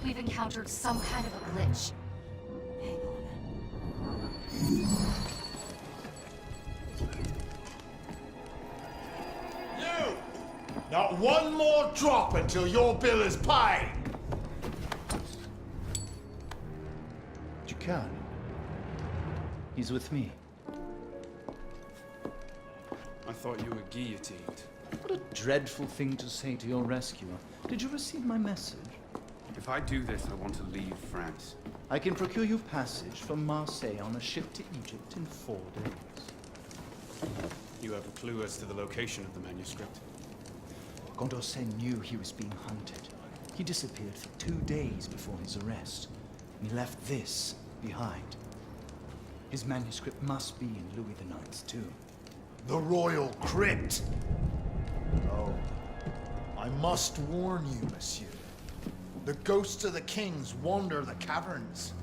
we've encountered some kind of a glitch. Hang on. You! Not one more drop until your bill is paid! Ducal. He's with me. I thought you were guillotined. What a dreadful thing to say to your rescuer. Did you receive my message? If I do this, I want to leave France. I can procure you passage from Marseille on a ship to Egypt in 4 days. You have a clue as to the location of the manuscript? Condorcet knew he was being hunted. He disappeared for 2 days before his arrest. And he left this behind. His manuscript must be in Louis IX's tomb. The royal crypt! Oh, I must warn you, monsieur. The ghosts of the kings wander the caverns.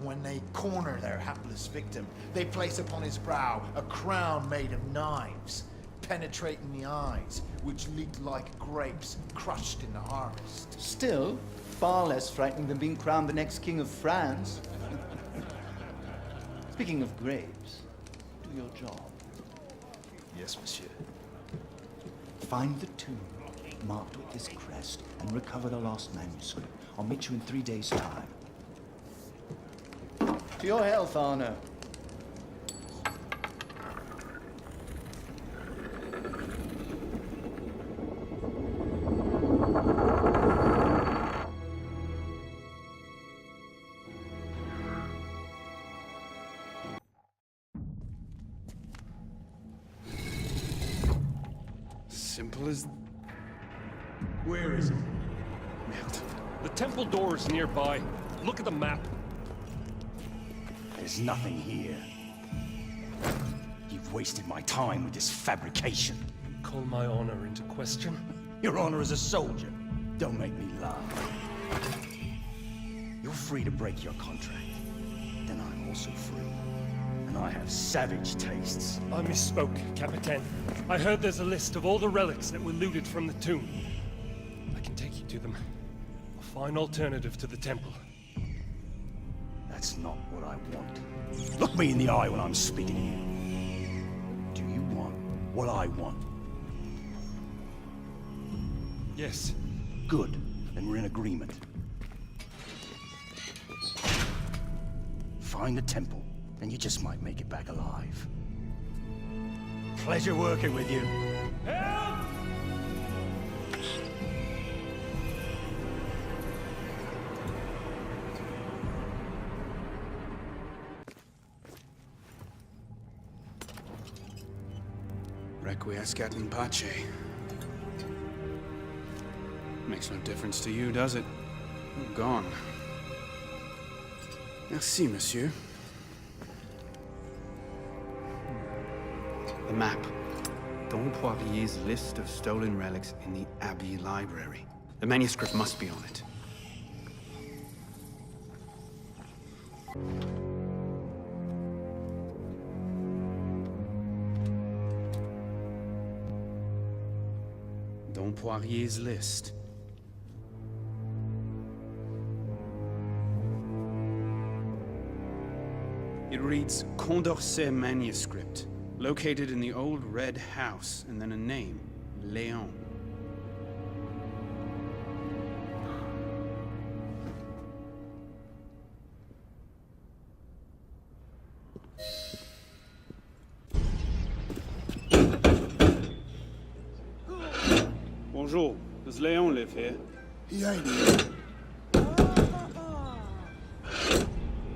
When they corner their hapless victim, they place upon his brow a crown made of knives, penetrating the eyes, which leak like grapes crushed in the harvest. Still, far less frightening than being crowned the next king of France. Speaking of grapes, do your job. Yes, monsieur. Find the tomb marked with this crest and recover the lost manuscript. I'll meet you in 3 days' time. To your health, Arno. Simple as... Where is it? Merde. The temple door is nearby. Look at the map. There's nothing here. You've wasted my time with this fabrication. Call my honor into question. Your honor as a soldier. Don't make me laugh. You're free to break your contract. Then I'm also free. And I have savage tastes. I misspoke, Capitaine. I heard there's a list of all the relics that were looted from the tomb. I can take you to them. A fine alternative to the temple. That's not what I want. Look me in the eye when I'm speaking to you. Do you want what I want? Yes. Good. Then we're in agreement. Find the temple, and you just might make it back alive. Pleasure working with you. Help! Requiescat in pace. Makes no difference to you, does it? You're gone. Merci, monsieur. The map. Don Poirier's list of stolen relics in the Abbey Library. The manuscript must be on it. Don Poirier's list. It reads Condorcet manuscript, located in the old red house, and then a name, Léon. Bonjour. Does Léon live here? He ain't here.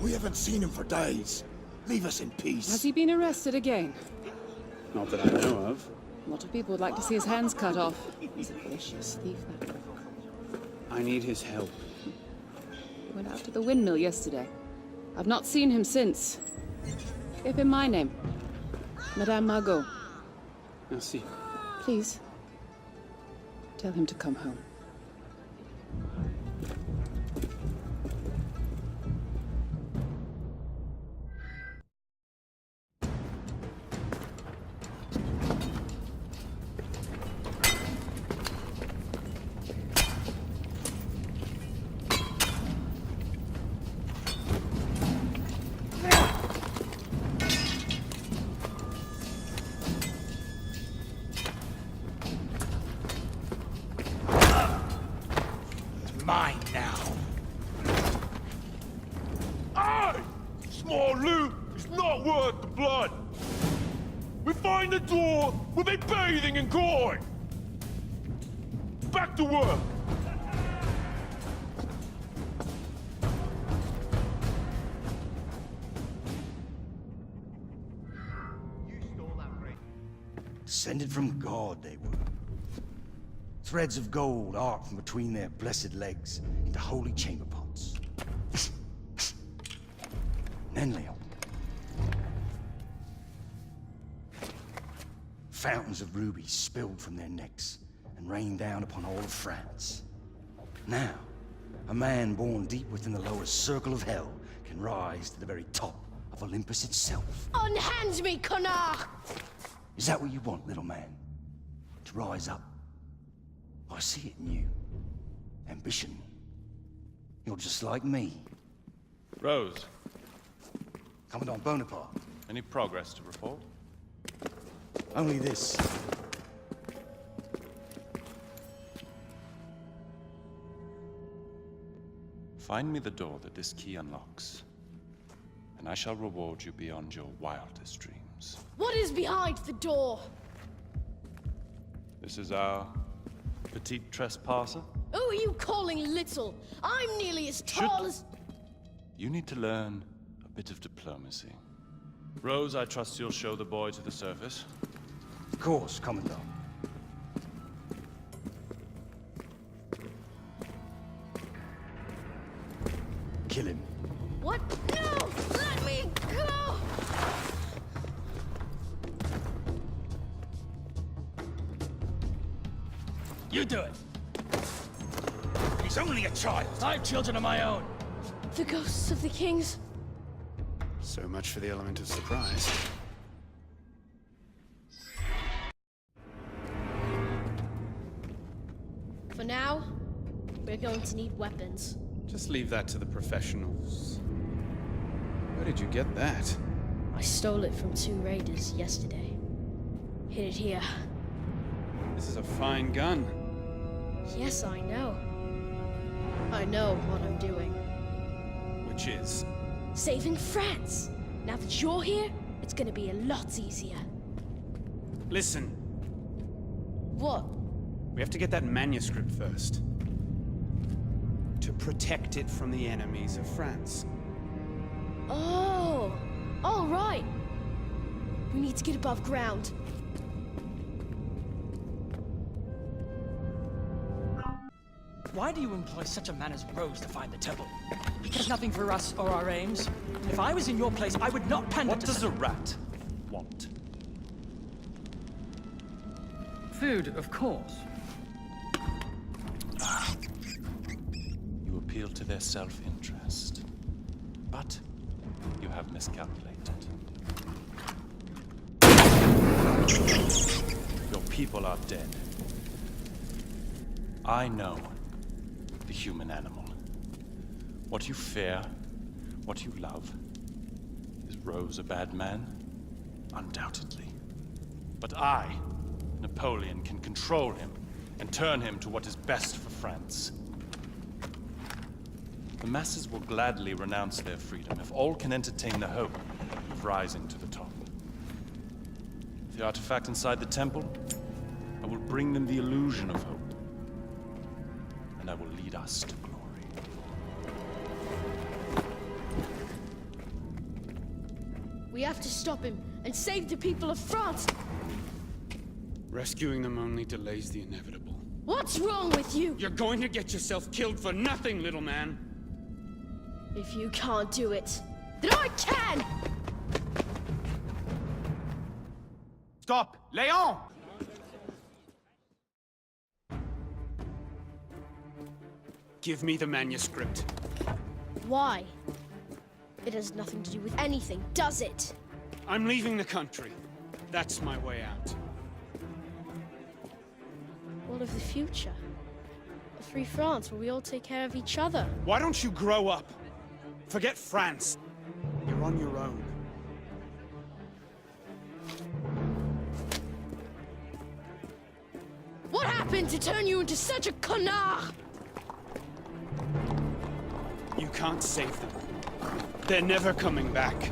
We haven't seen him for days. Leave us in peace. Has he been arrested again? Not that I know of. A lot of people would like to see his hands cut off. He's a vicious thief, that guy. I need his help. He went out to the windmill yesterday. I've not seen him since. Give him my name. Madame Margot. Merci. Please. Tell him to come home. worth the blood. We find the door, we'll be bathing in glory. Back to work. Descended from God, they were. Threads of gold arced from between their blessed legs into holy chamber pots. Then, Leon, fountains of rubies spilled from their necks and rained down upon all of France. Now, a man born deep within the lowest circle of hell can rise to the very top of Olympus itself. Unhand me, connard! Is that what you want, little man? To rise up? I see it in you. Ambition. You're just like me. Rose, Commandant Bonaparte. any progress to report? Only this. Find me the door that this key unlocks, and I shall reward you beyond your wildest dreams. What is behind the door? This is our petite trespasser. Who are you calling little? I'm nearly as tall as... You need to learn a bit of diplomacy. Rose, I trust you'll show the boy to the surface. Of course, Commandant. Kill him. What? No! Let me go! You do it! He's only a child! I have children of my own! The ghosts of the kings. So much for the element of surprise. For now, we're going to need weapons. Just leave that to the professionals. Where did you get that? I stole it from 2 raiders yesterday. Hid it here. This is a fine gun. Yes, I know. I know what I'm doing. Which is? Saving France! Now that you're here, it's gonna be a lot easier. Listen, What? we have to get that manuscript first. To protect it from the enemies of France. Oh! All right! We need to get above ground. Why do you employ such a man as Rose to find the temple? He cares nothing for us or our aims. If I was in your place, I would not pander What to does a rat want? food, of course. You appeal to their self-interest. But you have miscalculated. Your people are dead. I know the human animal. What you fear, what you love. Is Rose a bad man? Undoubtedly. But I, Napoleon, can control him and turn him to what is best for France. The masses will gladly renounce their freedom if all can entertain the hope of rising to the top. The artifact inside the temple, I will bring them the illusion of hope. And I will lead us to glory. We have to stop him and save the people of France! Rescuing them only delays the inevitable. What's wrong with you? You're going to get yourself killed for nothing, little man! If you can't do it, then I can! Stop! Léon! Give me the manuscript. Why? It has nothing to do with anything, does it? I'm leaving the country. That's my way out. What of the future? A free France where we all take care of each other. Why don't you grow up? Forget France. You're on your own. What happened to turn you into such a connard? You can't save them. They're never coming back.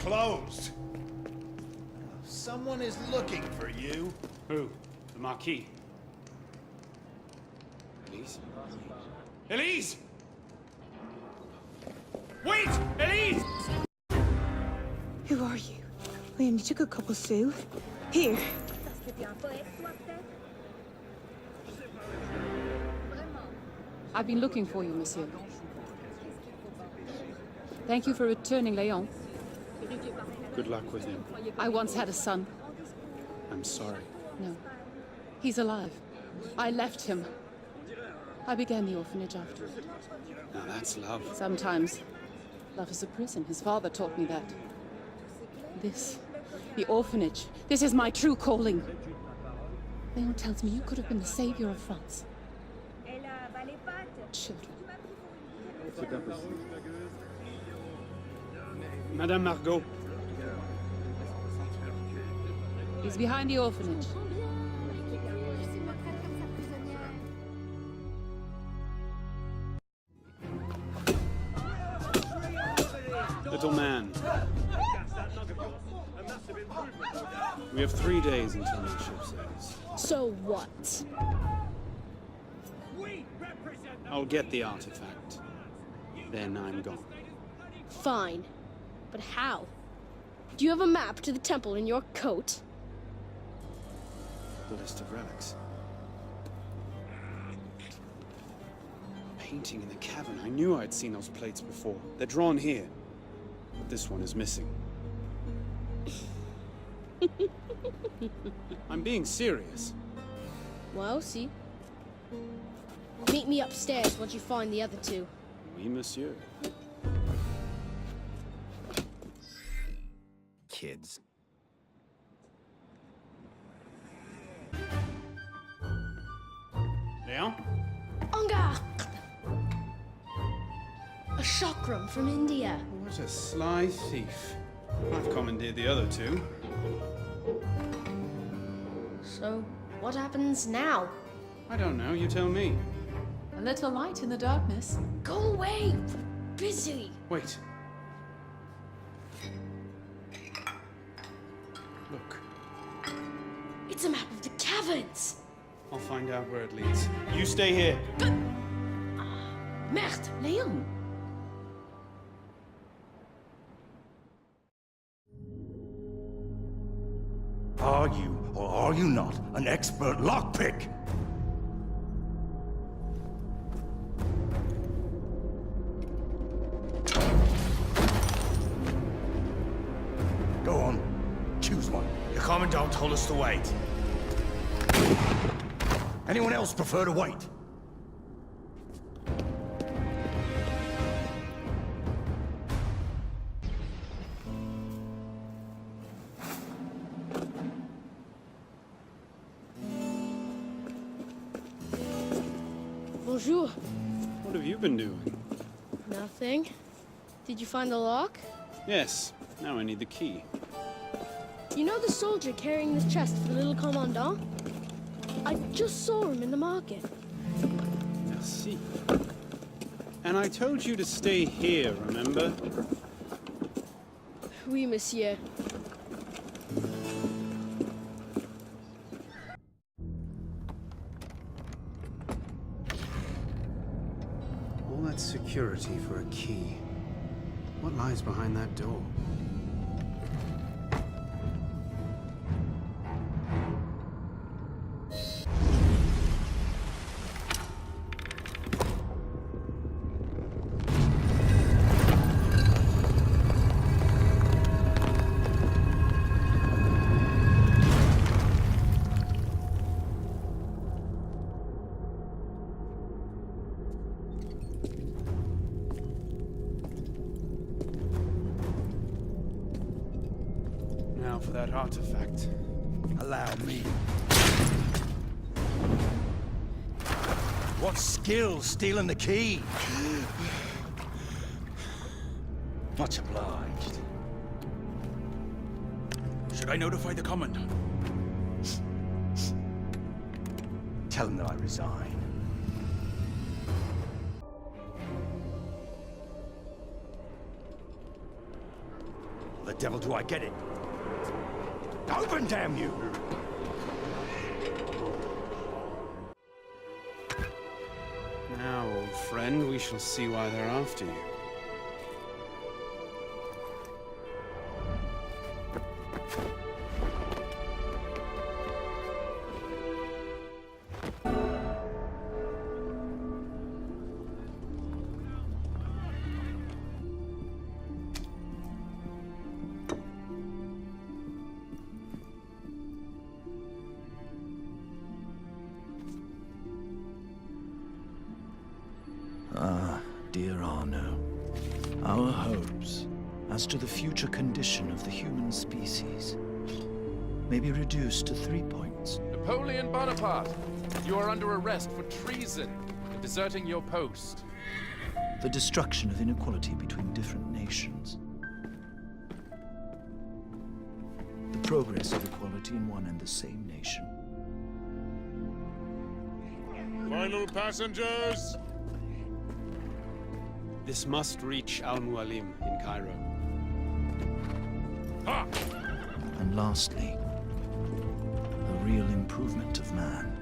closed. Someone is looking for you. Who? The Marquis. Elise? Elise! Wait! Elise! Who are you? I only took a couple sous. Here. I've been looking for you, monsieur. Thank you for returning Leon. Good luck with him. I once had a son. I'm sorry. No. He's alive. I left him. I began the orphanage afterward. Now that's love. Sometimes, love is a prison. His father taught me that. This, the orphanage, this is my true calling. Leon tells me you could have been the savior of France. Children. Madame Margot. He's behind the orphanage. Little man. We have 3 days until the ship sails. So what? I'll get the artifact. Then I'm gone. Fine. But how? Do you have a map to the temple in your coat? The list of relics. Painting in the cavern. I knew I'd seen those plates before. They're drawn here. But this one is missing. I'm being serious. Well, see. Meet me upstairs once you find the other two. Oui, monsieur. Kids. Leon? En garde! A chakram from India. What a sly thief. I've commandeered the other two. So, what happens now? I don't know, you tell me. A little light in the darkness. Go away! We're busy! Wait. Look. It's a map of the caverns! I'll find out where it leads. You stay here. Merde! Leon! Are you, or are you not, an expert lockpick? Go on, choose one. The Commandant told us to wait. Anyone else prefer to wait? Bonjour. What have you been doing? Nothing. Did you find the lock? Yes. Now I need the key. You know the soldier carrying this chest for the little commandant? I just saw him in the market. Merci. And I told you to stay here, remember? Oui, monsieur. All that security for a key. What lies behind that door? Now for that artifact. Allow me. What skill stealing the key? Much obliged. Should I notify the Commandant? Tell him that I resign. The devil do I get it? Open, damn you! Now, old friend, we shall see why they're after you. Ah, dear Arno, our hopes as to the future condition of the human species may be reduced to 3 points. Napoleon Bonaparte, you are under arrest for treason and deserting your post. The destruction of inequality between different nations. The progress of equality in one and the same nation. Final passengers! This must reach Al-Mualim in Cairo. Ha! And lastly, the real improvement of man.